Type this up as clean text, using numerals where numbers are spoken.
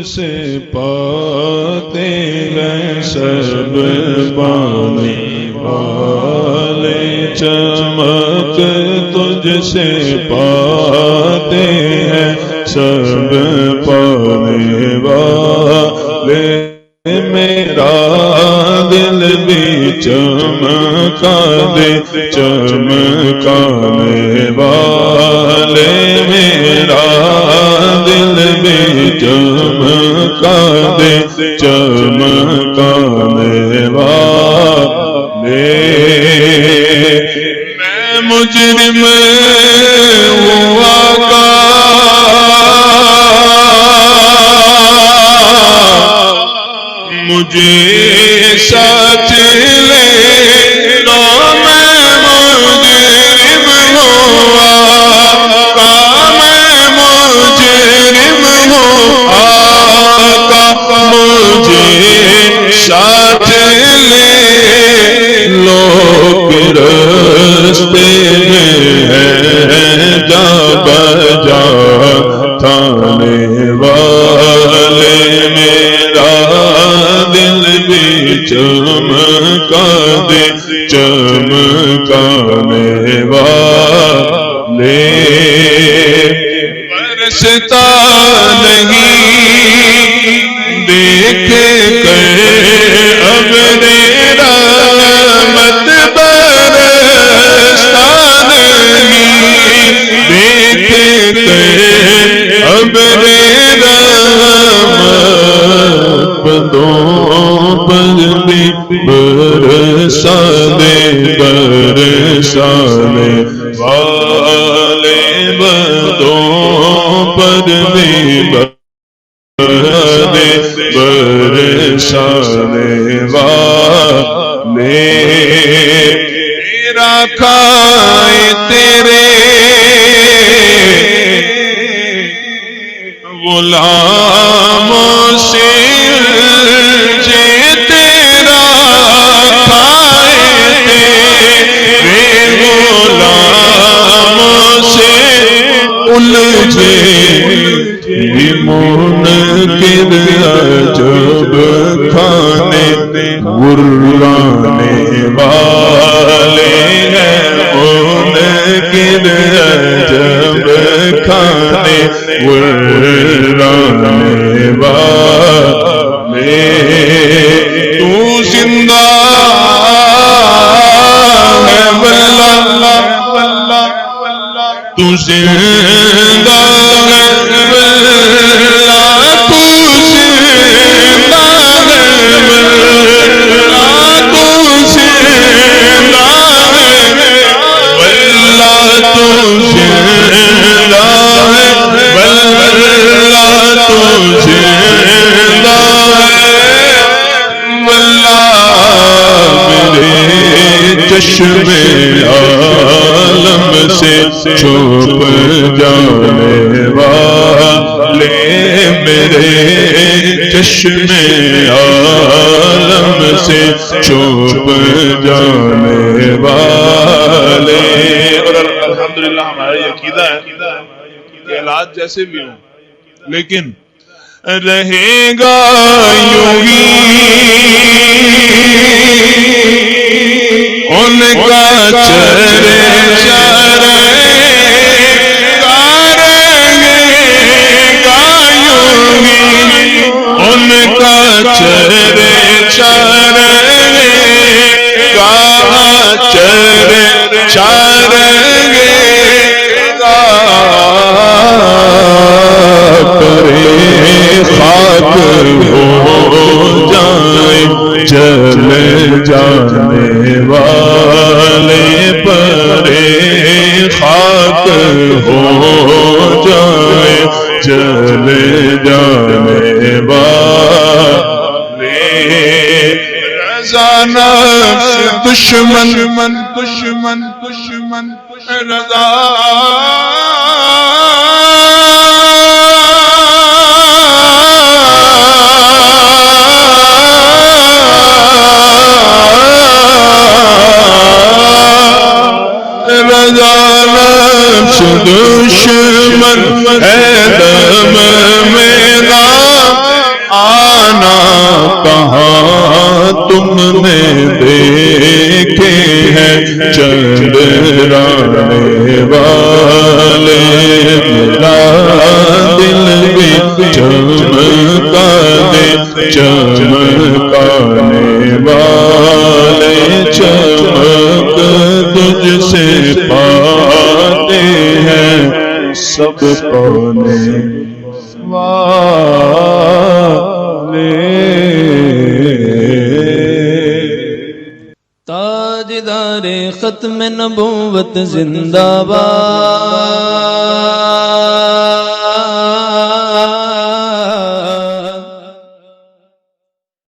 سے پاتے ہیں سب پانے والے، چمک تجھ سے پاتے ہیں سب پانے والے، میرا دل بھی چمکا دے چمکانے والے، میرا دل بھی چمکا دے چمکانے والے، میں مجرم ہوں آقا، مجھے ساتھ لے لو، میں مجرم ہوں آقا، میں مجرم ہوں آقا، مجھے ساتھ لے لو کہ راستے میں ہے جا بجا تھانے والے، میرا دل بھی چمکا دے چمکانے والے، برستا نہیں دیکھے کر ابر رحمت، برستا نہیں دیکھے کر ابر رحمت، بدوں پر بھی برسانے برسانے والے، بدوں پر بھی برسانے والے، تیرا کھائے تیرے غلاموں سے جے، تیرا کھائے تیرے غلاموں سے الجھے منکر عجب کھانے غرانے والے ہیں، منکر عجب کھانے غرانے والے، تو زندہ ہے واللہ، تو زندہ ہے واللہ، تو زندہ ہے واللہ، تو زندہ ہے واللہ، تو زندہ ہے واللہ، تو زندہ ہے واللہ، میرے چشم عالم سے چھپ جانے والے، میرے چشم عالم سے چھپ جانے والے، اور الحمدللہ ہمارا یہ عقیدہ ہے کہ حالات جیسے بھی ہوں لیکن رہے گا یوں ہی ان کا چرے چرے ان کا چرے چرے گا چرے چرے گا کرے خاک ہو جائیں جل جانے والے، پرے خاک ہو جائیں جل جانے والے، رضا نفس دشمن دشمن دشمن رضا رضا نفس دشمن ہے دم میرا تم نے دیکھے ہیں چندرانے والے، میرا دل بھی چمکانے چمکانے والے، چمک تجھ سے پاتے ہیں سب پانے والے۔ تاجدار ختم نبوت زندہ باد،